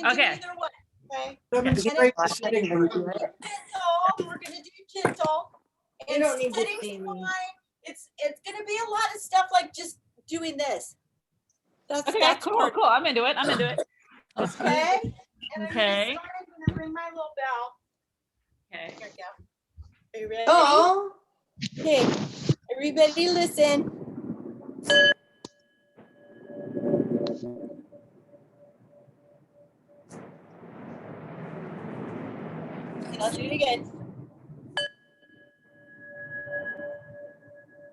can do either one. Okay. Demonstrate the sitting when we do it. Gentle. We're gonna do gentle. And don't need to sitting's see me. fine. It's gonna be a lot of stuff like just doing this. That's cool. I'm into it. Okay. And Okay. I'm gonna ring my little bell. Okay. Here we go. Are you ready? Oh. Okay. Everybody listen. And I'll do it again.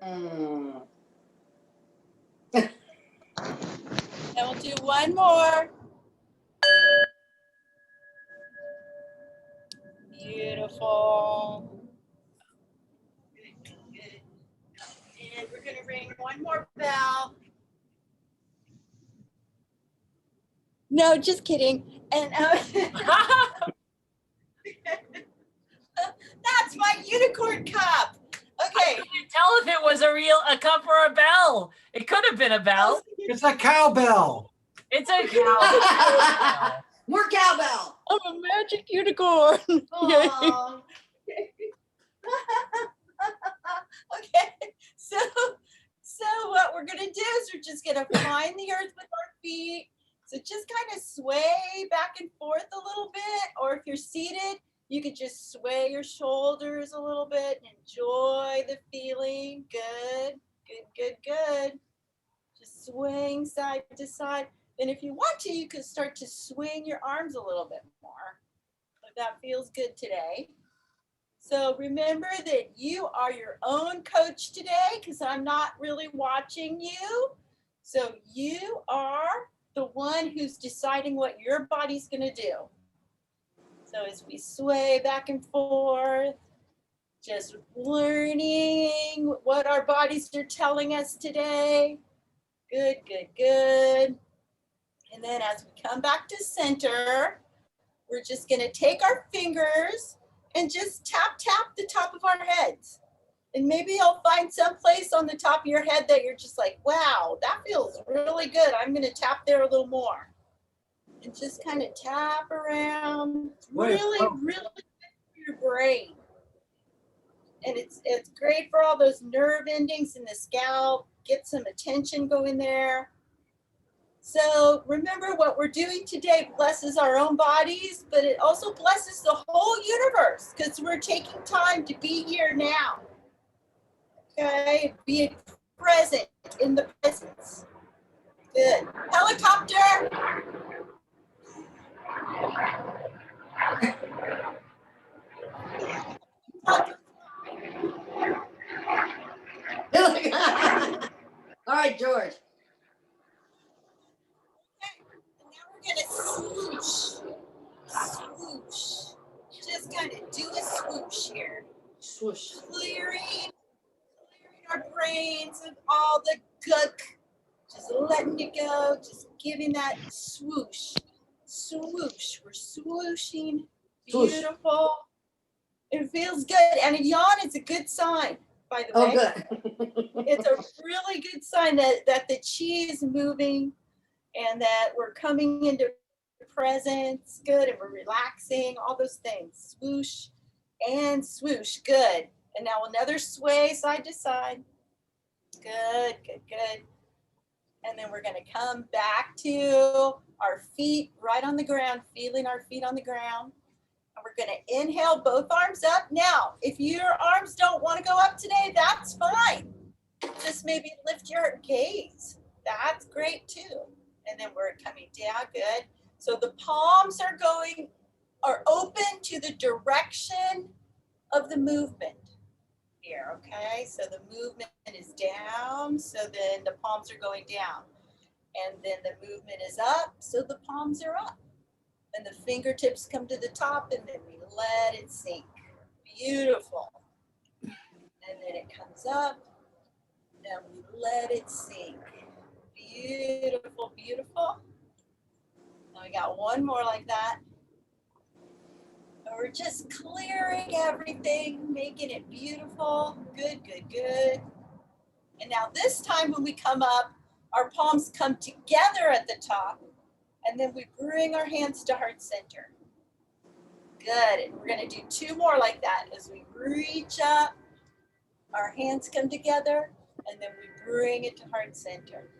Then we'll do one more. Beautiful. Good. And we're going to ring one more bell. No, just kidding. And that's my unicorn cup. Okay. I couldn't tell if it was a cup or a bell. It could have been a bell. It's a cowbell. It's a cow. More cowbell. I'm a magic unicorn. Aw. Okay, so what we're gonna do is we're just gonna find the earth with our feet. So just kind of sway back and forth a little bit, or if you're seated, you could just sway your shoulders a little bit and enjoy the feeling. Good, good, good, good. Just swaying side to side. And if you want to, you can start to swing your arms a little bit more. If that feels good today. So remember that you are your own coach today because I'm not really watching you. So you are the one who's deciding what your body's going to do. So as we sway back and forth, just learning what our bodies are telling us today. Good, good, good. And then as we come back to center, we're just going to take our fingers and just tap the top of our heads. And maybe you'll find some place on the top of your head that you're just like, wow, that feels really good. I'm going to tap there a little more. And just kind of tap around. Really good for your brain. And it's great for all those nerve endings in the scalp. Get some attention going there. So remember, what we're doing today blesses our own bodies, but it also blesses the whole universe because we're taking time to be here now. Okay, being present in the presence. Good. Helicopter. All right, George. Gonna swoosh, swoosh. Just kind of do a swoosh here. Swoosh. Clearing our brains of all the gunk. Just letting it go. Just giving that swoosh, swoosh. We're swooshing. Beautiful. It feels good. And a yawn is a good sign, by the way. Oh, good. It's a really good sign that the chi is moving. And that we're coming into presence, good, and we're relaxing, all those things. Swoosh and swoosh, good. And now another sway side to side. Good, good, good. And then we're gonna come back to our feet right on the ground, feeling our feet on the ground. And we're gonna inhale both arms up. Now, if your arms don't wanna go up today, that's fine. Just maybe lift your gaze. That's great too. And then we're coming down, good. So the palms are open to the direction of the movement here, okay? So the movement is down, so then the palms are going down. And then the movement is up, so the palms are up. And the fingertips come to the top, and then we let it sink. Beautiful. And then it comes up, and we let it sink. Beautiful, beautiful. Now we got one more like that. And we're just clearing everything, making it beautiful. Good, good, good. And now this time when we come up, our palms come together at the top And then we bring our hands to heart center. Good. And we're going to do 2 more like that as we reach up. Our hands come together, and then we bring it to heart center.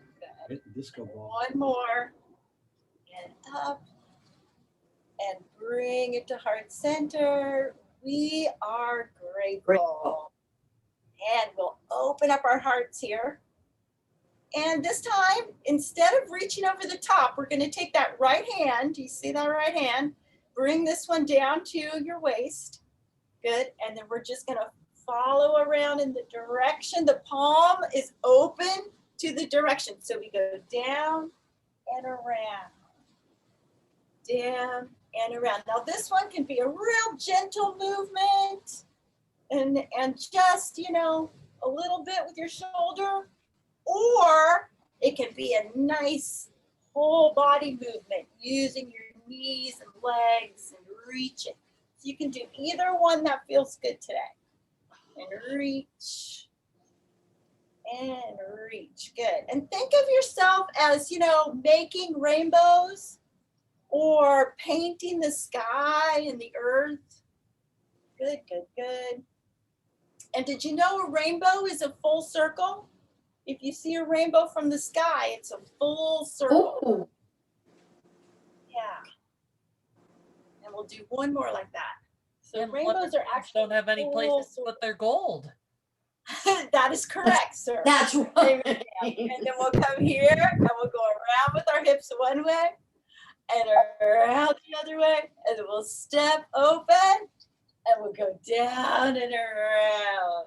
Good. Disco ball. 1 more. And up. And bring it to heart center. We are grateful. And we'll open up our hearts here. And this time, instead of reaching over the top, we're going to take that right hand. Do you see that right hand? Bring this one down to your waist. Good. And then we're just going to follow around in the direction. The palm is open to the direction. So we go down and around. Down and around. Now this one can be a real gentle movement and just, you know, a little bit with your shoulder, or it can be a nice whole body movement using your knees and legs and reaching. So you can do either one that feels good today. And reach and reach. Good. And think of yourself as, you know, making rainbows or painting the sky and the earth. Good, good, good. And did you know a rainbow is a full circle? If you see a rainbow from the sky, it's a full circle. Oh, Yeah. And we'll do 1 more like that. So And rainbows are leprechauns actually don't have any places to put their gold. That is correct, sir. that's right. And then we'll come here and we'll go around with our hips one way and around the other way. And then we'll step open and we'll go down and around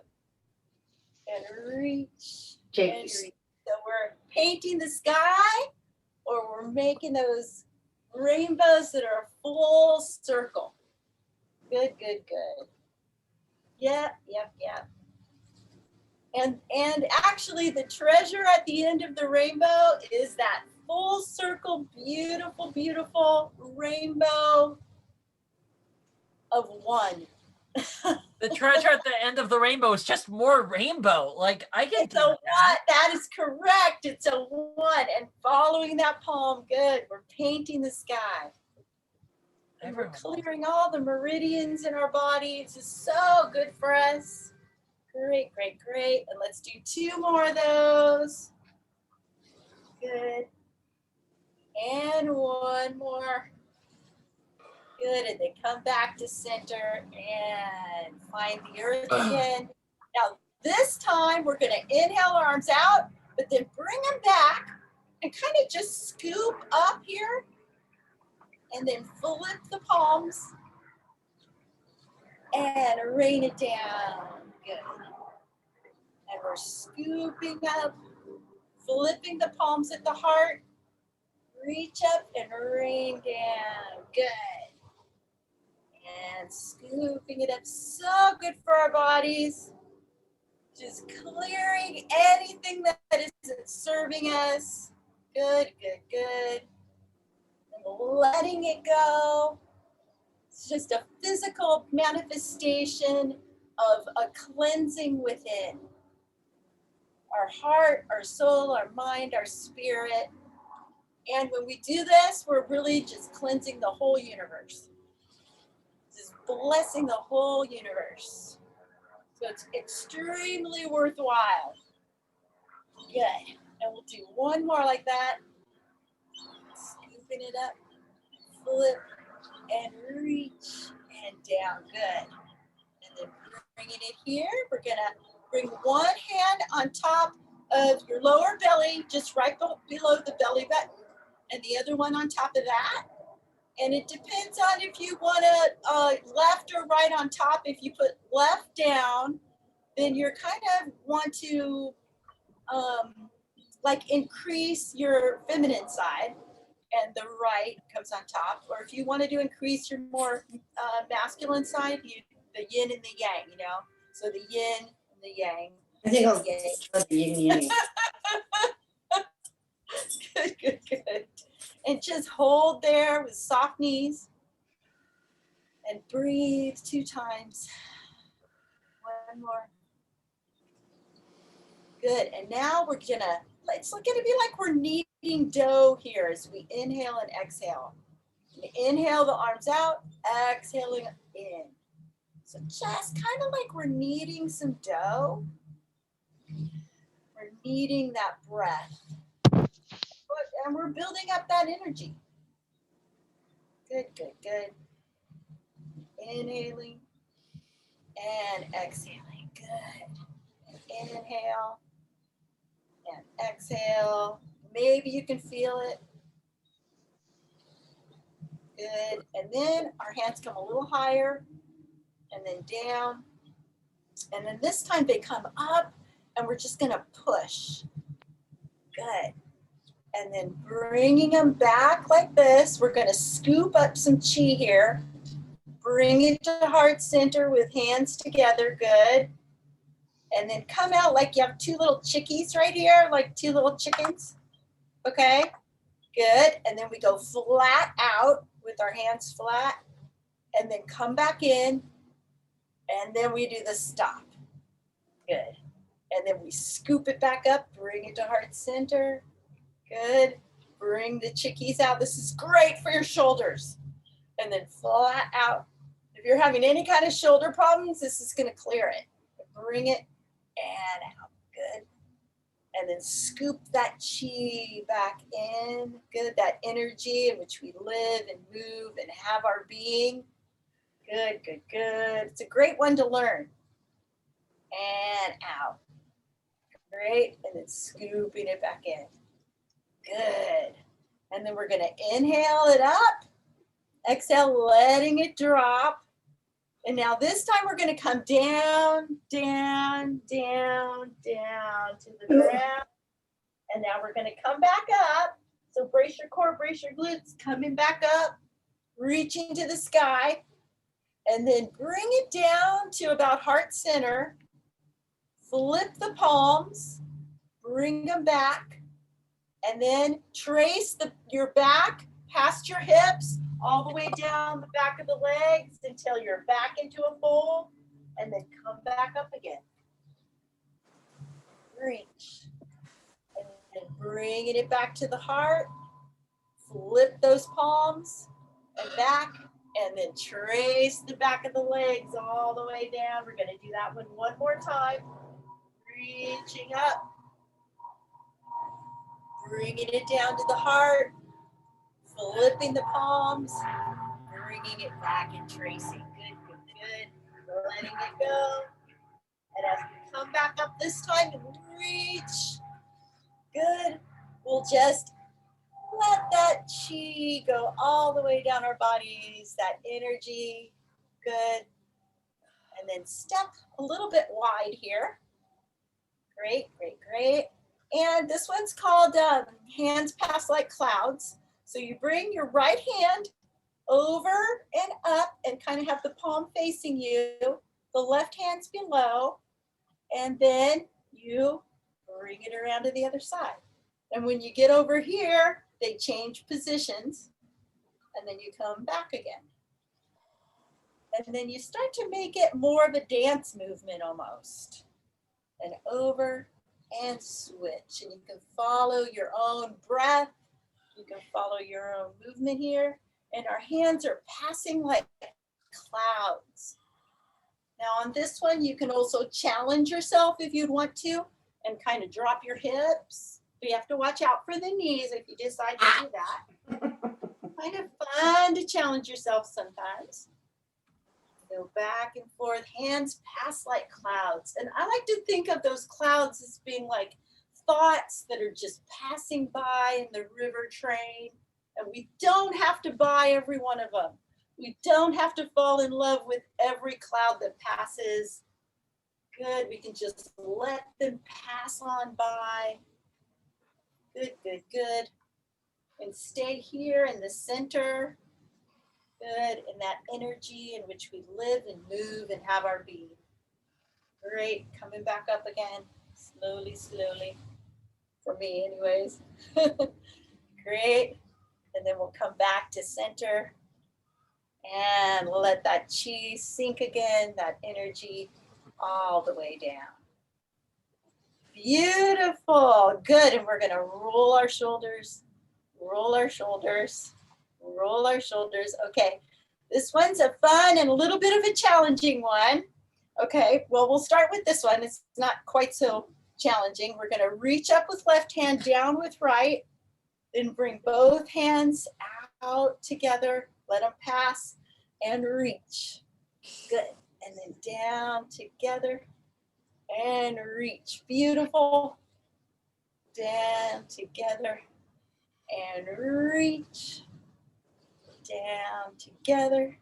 and reach and James. reach. So we're painting the sky, or we're making those rainbows that are a full circle. Good, good, good. Yep, yep, yep. And actually the treasure at the end of the rainbow is that full circle, beautiful, beautiful rainbow of 1. The treasure at the end of the rainbow is just more rainbow. Like I get It's a 1. That is correct. It's a 1. And following that palm, good. We're painting the sky. And we're clearing all the meridians in our body. It's just so good for us. Great, great, great. And let's do 2 more of those. Good. And 1 more. Good. And then come back to center and find the earth again. Now, this time we're going to inhale our arms out, but then bring them back and kind of just scoop up here and then flip the palms and rain it down. Good. And we're scooping up, flipping the palms at the heart. Reach up and rain down. Good. And scooping it up. So good for our bodies. Just clearing anything that isn't serving us. Good, good, good. And letting it go. It's just a physical manifestation of a cleansing within. Our heart, our soul, our mind, our spirit. And when we do this, we're really just cleansing the whole universe. Just blessing the whole universe. So it's extremely worthwhile. Good. And we'll do 1 more like that. Scooping it up, flip, and reach, and down. Good. And then bringing it here, we're going to bring 1 hand on top of your lower belly, just right below the belly button, and the other one on top of that. And it depends on if you want to left or right on top. If you put left down, then you're kind of want to like increase your feminine side, and the right comes on top. Or if you wanted to increase your more masculine side, the yin and the yang, you know. So the yin and the yang. I think I'll Yay. start the yin yang. Good, good, good. And just hold there with soft knees and breathe 2 times. 1 more. Good. And now we're gonna it's going to be like we're kneading dough here as we inhale and exhale. Inhale the arms out, exhaling in. So just kind of like we're kneading some dough. We're kneading that breath. And we're building up that energy. Good, good, good. Inhaling and exhaling. Good. And inhale and exhale. Maybe you can feel it. Good. And then our hands come a little higher and then down. And then this time they come up and we're just going to push. Good. And then bringing them back like this. We're going to scoop up some chi here. Bring it to heart center with hands together. Good. And then come out like you have two little chickies right here, like two little chickens. Okay. Good. And then we go flat out with our hands flat. And then come back in. And then we do the stop. Good. And then we scoop it back up, bring it to heart center. Good. Bring the chickies out. This is great for your shoulders. And then flat out. If you're having any kind of shoulder problems, this is going to clear it. Bring it and out. Good. And then scoop that chi back in. Good. That energy in which we live and move and have our being. Good, good, good. It's a great one to learn. And out. Great. And then scooping it back in. Good. And then we're going to inhale it up. Exhale, letting it drop. And now this time we're going to come down, down, down, down to the ground. And now we're going to come back up. So brace your core, brace your glutes, coming back up, reaching to the sky. And then bring it down to about heart center. Flip the palms, bring them back. And then trace your back past your hips, all the way down the back of the legs until you're back into a fold, and then come back up again. Reach. And then bringing it back to the heart. Flip those palms and back, and then trace the back of the legs all the way down. We're going to do that one more time. Reaching up. Bringing it down to the heart. Flipping the palms. Bringing it back and tracing. Good, good, good. Letting it go. And as we come back up this time and reach. Good. We'll just let that chi go all the way down our bodies, that energy. Good. And then step a little bit wide here. Great, great, great. And this one's called hands pass like clouds. So you bring your right hand over and up and kind of have the palm facing you. The left hand's below. And then you bring it around to the other side. And when you get over here, they change positions. And then you come back again. And then you start to make it more of a dance movement almost. And over and switch. And you can follow your own breath. You can follow your own movement here. And our hands are passing like clouds. Now on this one, you can also challenge yourself if you'd want to and kind of drop your hips. But you have to watch out for the knees if you decide to do that. Kind of fun to challenge yourself sometimes. Go back and forth, hands pass like clouds. And I like to think of those clouds as being like thoughts that are just passing by in the river train. And we don't have to buy every one of them. We don't have to fall in love with every cloud that passes. Good, we can just let them pass on by. Good, good, good. And stay here in the center. Good, in that energy in which we live and move and have our being. Great, coming back up again, slowly, slowly. For me anyways. Great, and then we'll come back to center and let that chi sink again, that energy all the way down. Beautiful. Good. And we're going to roll our shoulders, roll our shoulders, roll our shoulders. Okay. This one's a fun and a little bit of a challenging one. Okay. Well, we'll start with this one. It's not quite so challenging. We're going to reach up with left hand, down with right, then bring both hands out together. Let them pass and reach. Good. And then down together and reach. Beautiful. Down together and reach. Down together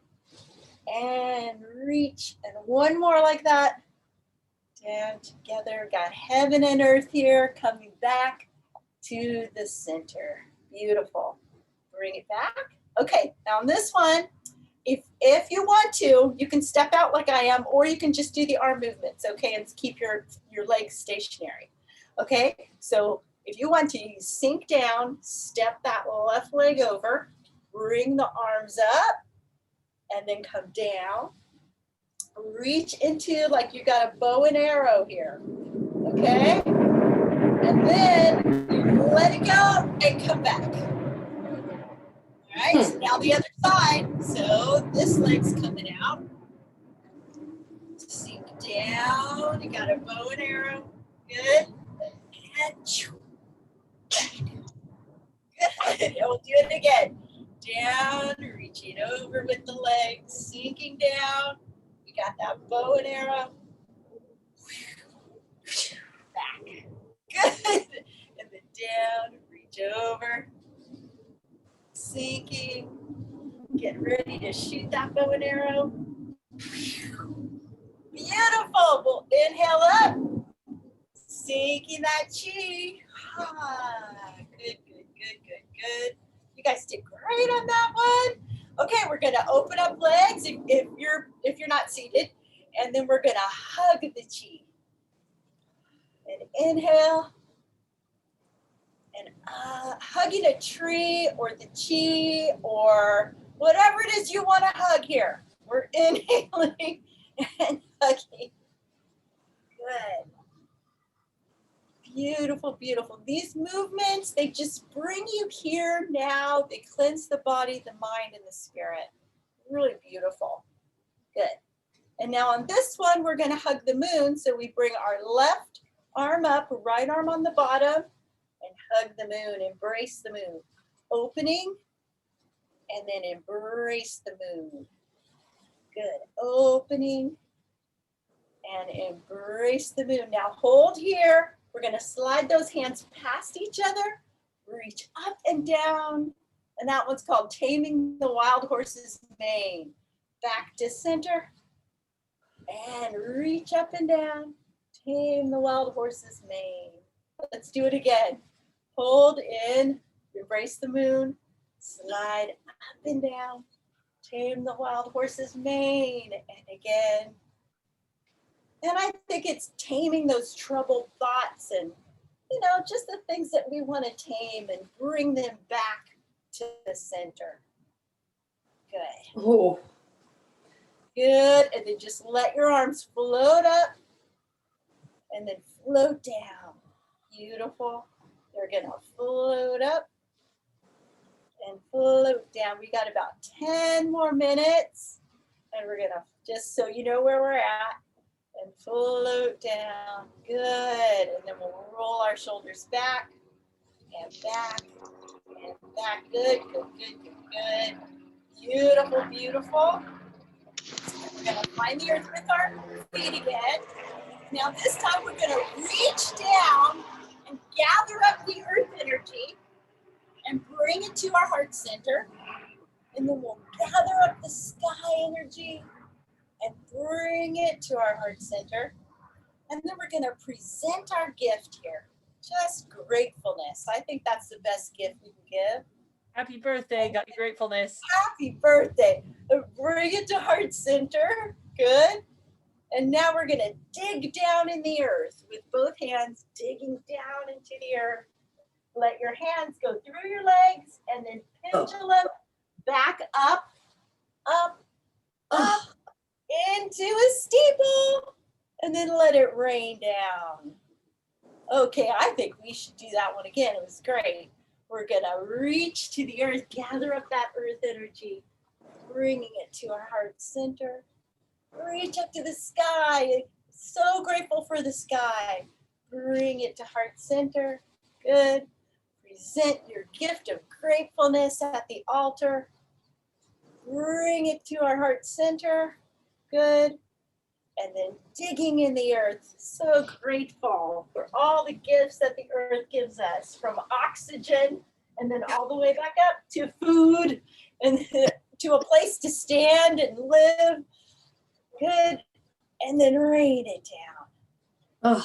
and reach. And one more like that. Down together. Got heaven and earth here, coming back to the center. Beautiful. Bring it back. Okay, now on this one, if you want to, you can step out like I am, or you can just do the arm movements, okay, and keep your legs stationary. Okay, so if you want to, you sink down, step that left leg over, bring the arms up, and then come down. Reach into like you got a bow and arrow here, okay? And then you let it go and come back. All right, so now the other side. So this leg's coming out. Sink down. You got a bow and arrow. Good. And back. Good. We'll do it again. Down, reaching over with the legs, sinking down. We got that bow and arrow. Back. Good. And then down, reach over. Sinking. Get ready to shoot that bow and arrow. Beautiful. We'll inhale up. Sinking that chi. Good, good, good, good, good. You guys did great on that one. Okay, we're gonna open up legs if you're not seated, and then we're gonna hug the chi. And inhale. And hugging a tree or the chi or whatever it is you want to hug here. We're inhaling and hugging. Good. Beautiful, beautiful. These movements, they just bring you here now. They cleanse the body, the mind, and the spirit. Really beautiful. Good. And now on this one, we're going to hug the moon. So we bring our left arm up, right arm on the bottom, and hug the moon, embrace the moon. Opening, and then embrace the moon. Good. Opening, and embrace the moon. Now hold here. We're gonna slide those hands past each other, reach up and down, and that one's called Taming the Wild Horse's Mane. Back to center, and reach up and down, tame the wild horse's mane. Let's do it again. Hold in, embrace the moon, slide up and down, tame the wild horse's mane, and again. And I think it's taming those troubled thoughts and, you know, just the things that we want to tame and bring them back to the center. Good. Oh. Good. And then just let your arms float up and then float down. Beautiful. They're going to float up and float down. We got about 10 more minutes. And we're going to, just so you know where we're at, and float down. Good. And then we'll roll our shoulders back and back and back. Good, good, good, good, good. Beautiful, beautiful. We're going to find the earth with our feet again. Now this time we're going to reach down and gather up the earth energy and bring it to our heart center. And then we'll gather up the sky energy and bring it to our heart center. And then we're going to present our gift here. Just gratefulness. I think that's the best gift we can give. Happy birthday, got your gratefulness. Happy birthday. Bring it to heart center. Good. And now we're going to dig down in the earth with both hands, digging down into the earth. Let your hands go through your legs and then pendulum back up, up, up into a steeple. And then let it rain down. Okay, I think we should do that one again. It was great. We're gonna reach to the earth, gather up that earth energy, bringing it to our heart center. Reach up to the sky. So grateful for the sky. Bring it to heart center. Good. Present your gift of gratefulness at the altar. Bring it to our heart center. Good. And then digging in the earth. So grateful for all the gifts that the earth gives us, from oxygen and then all the way back up to food and to a place to stand and live. Good. And then rain it down.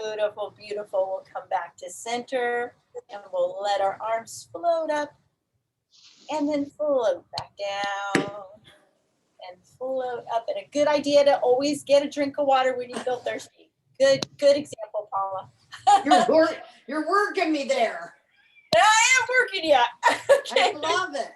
Beautiful, beautiful. We'll come back to center and we'll let our arms float up and then float back down and float up. And a good idea to always get a drink of water when you feel thirsty. Good example, Paula. You're working me there. I am working you. Okay. I love it.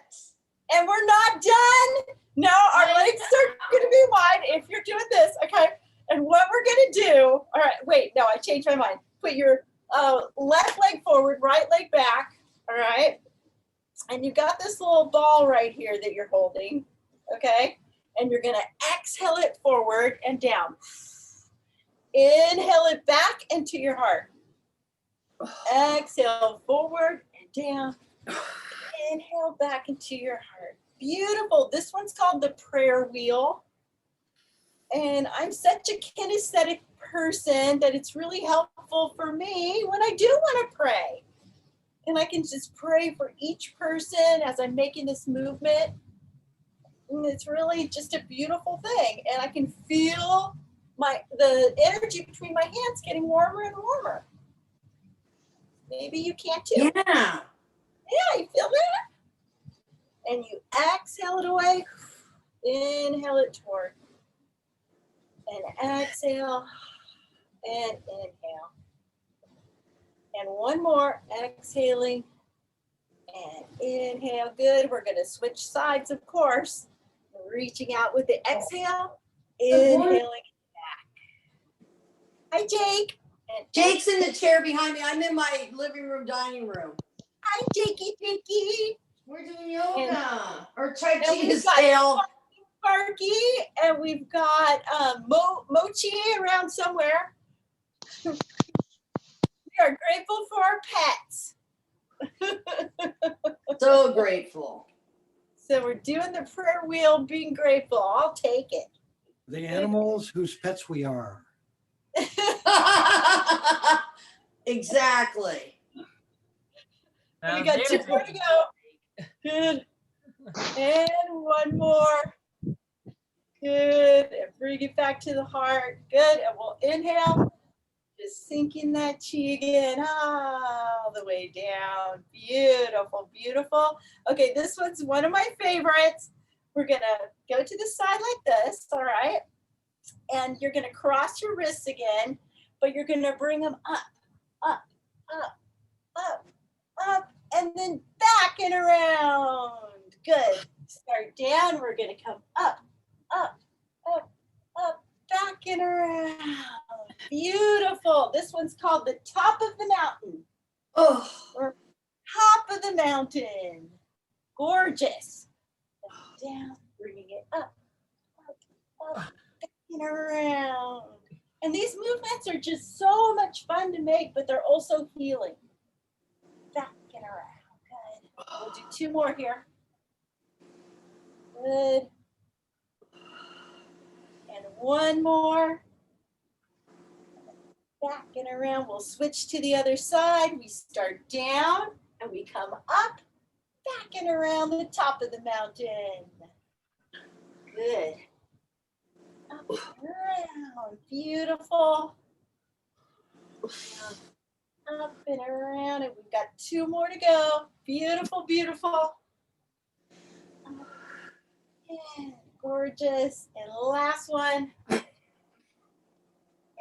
And we're not done. No, our legs are going to be wide if you're doing this. Okay. And what we're going to do, all right, wait, no, I changed my mind. Put your left leg forward, right leg back. All right. And you got this little ball right here that you're holding. Okay. And you're going to exhale it forward and down. Inhale it back into your heart. Exhale forward and down. Inhale back into your heart. Beautiful. This one's called the prayer wheel. And I'm such a kinesthetic person that it's really helpful for me when I do want to pray. And I can just pray for each person as I'm making this movement. And it's really just a beautiful thing. And I can feel the energy between my hands getting warmer and warmer. Maybe you can too. Yeah. Yeah, you feel that? And you exhale it away. Inhale it toward. And exhale. And inhale. And one more. Exhaling. And inhale. Good. We're going to switch sides, of course. Reaching out with the exhale. Inhaling back. Hi, Jake. And Jake's in the chair behind me. I'm in my living room, dining room. hi, Jakey. We're doing yoga. Or Tai And Chi we've is got tail. Sparky, and we've got Mochi around somewhere. We are grateful for our pets. So grateful. So we're doing the prayer wheel, being grateful. I'll take it. The animals whose pets we are. Exactly. Now We got two there's more to go. Good. And one more. Good. And bring it back to the heart. Good. And we'll inhale. Just sinking that chi again all the way down. Beautiful, beautiful. Okay, this one's one of my favorites. We're going to go to the side like this, all right? And you're going to cross your wrists again, but you're going to bring them up, up, up, up, up, and then back and around. Good. Start down. We're going to come up, up, up, up, back and around. Beautiful. This one's called the top of the mountain. Oh, Or top of the mountain. Gorgeous. Down, bringing it up, up, back and around. And these movements are just so much fun to make, but they're also healing. Back and around. Good. We'll do two more here. Good. And one more. Back and around. We'll switch to the other side. We start down and we come up, back and around the top of the mountain. Good. Up and around. Beautiful. Up and around. And we've got two more to go. Beautiful, beautiful. And gorgeous. And last one.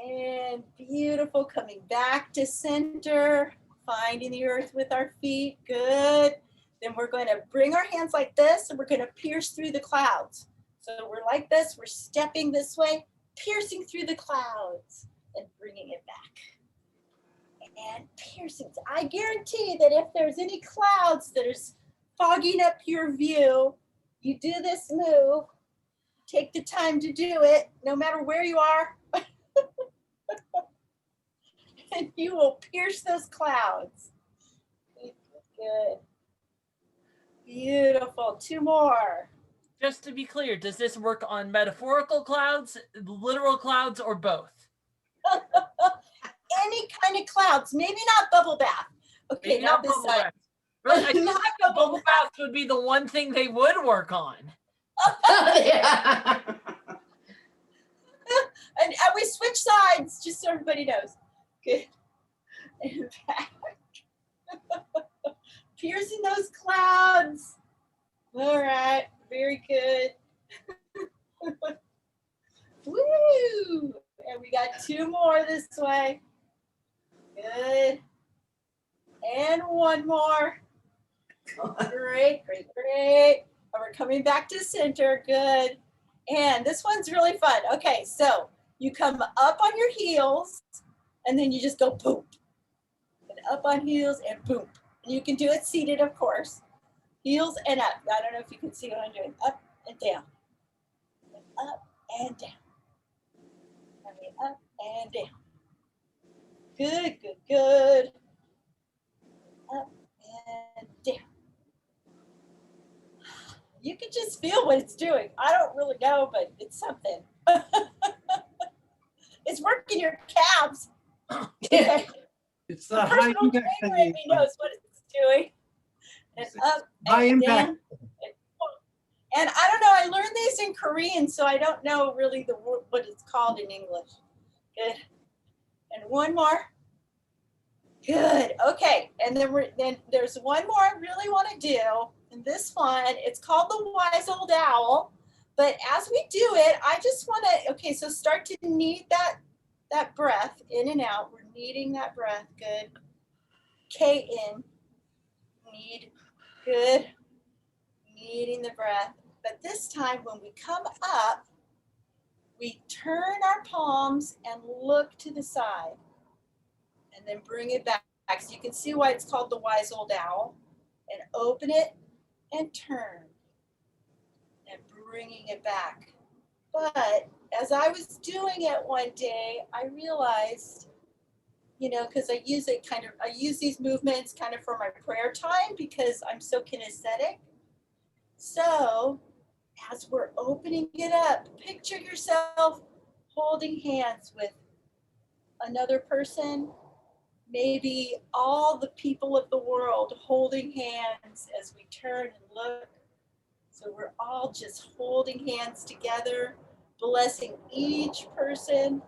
And beautiful, coming back to center, finding the earth with our feet. Good. Then we're going to bring our hands like this and we're going to pierce through the clouds. So we're like this, we're stepping this way, piercing through the clouds and bringing it back. and piercings. I guarantee that if there's any clouds that are fogging up your view, you do this move, take the time to do it, no matter where you are, and you will pierce those clouds. Good. Beautiful. 2 more. Just to be clear, does this work on metaphorical clouds, literal clouds, or both? Any kind of clouds, maybe not bubble bath. Okay, Maybe not not this bubble side. bath. Really, I feel Not like the bubble bubble baths would be the one thing they would work on. Yeah. And we switch sides, just so everybody knows. Good. And back. Piercing those clouds. All right, very good. Woo! And we got 2 more this way. Good. And 1 more. Great, great, great. And we're coming back to center. Good. And this one's really fun. Okay, so you come up on your heels and then you just go boom. And up on heels and boom. And you can do it seated, of course. Heels and up. I don't know if you can see what I'm doing. Up and down. And up and down. I mean, up and down. Good, good, good. Up and down. You can just feel what it's doing. I don't really know, but it's something. It's working your calves. Okay. It's the The high personal impact trainer in me knows what it's doing. And up high and impact. down. And I don't know, I learned these in Korean, so I don't know really the word, what it's called in English. Good. And 1 more. Good. Okay. And then there's 1 more I really want to do. And this one, it's called the Wise Old Owl. But as we do it, I just want to, okay, so start to knead that breath in and out. We're kneading that breath. Good. K in. Knead. Good. Kneading the breath. But this time when we come up, we turn our palms and look to the side. And then bring it back. So you can see why it's called the Wise Old Owl. And open it and turn. And bringing it back. But as I was doing it one day, I realized, because I use these movements kind of for my prayer time because I'm so kinesthetic. So as we're opening it up, picture yourself holding hands with another person, maybe all the people of the world holding hands as we turn and look. So we're all just holding hands together, blessing each person,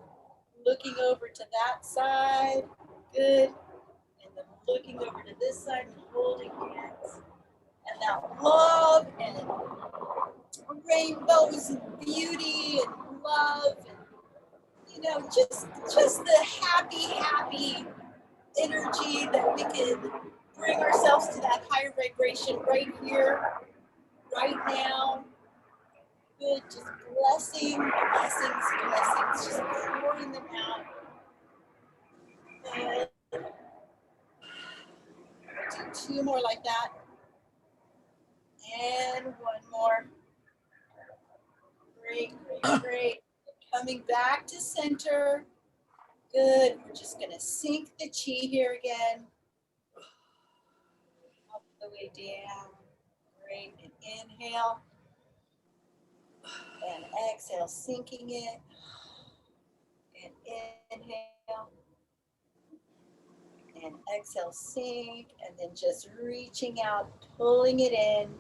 looking over to that side, good, and then looking over to this side and holding hands. And that love and rainbows and beauty and love and, just the happy energy that we can bring ourselves to that higher vibration right here, right now. Good, just blessings, just pouring them out. Good. Do 2 more like that. And 1 more. Great, great, great. Coming back to center. Good. We're just going to sink the chi here again. Up the way down. Great. And inhale. And exhale, sinking it. And inhale. And exhale, sink. And then just reaching out, pulling it in.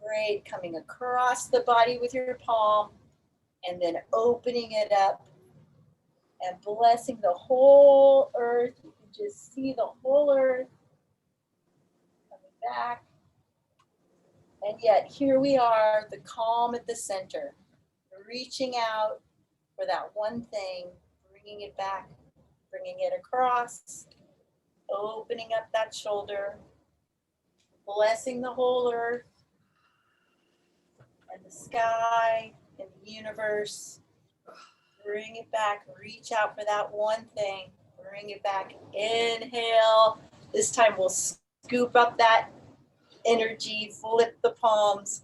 Great. Coming across the body with your palm. And then opening it up. And blessing the whole earth. You can just see the whole earth coming back. And yet here we are, the calm at the center, reaching out for that one thing, bringing it back, bringing it across, opening up that shoulder, blessing the whole earth and the sky and the universe. Bring it back, reach out for that one thing, Bring it back. Inhale. This time we'll scoop up that energy, flip the palms,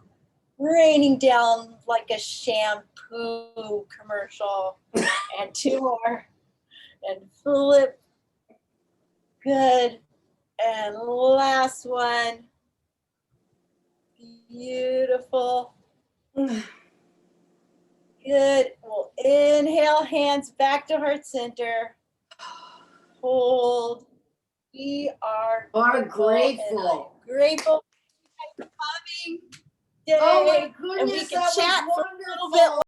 raining down like a shampoo commercial. And 2 more. And flip. Good. And last one. Beautiful. Good. We'll inhale, hands back to heart center. Hold. We are grateful. Grateful for having day. Oh my And we goodness, can that was chat for a little bit wonderful.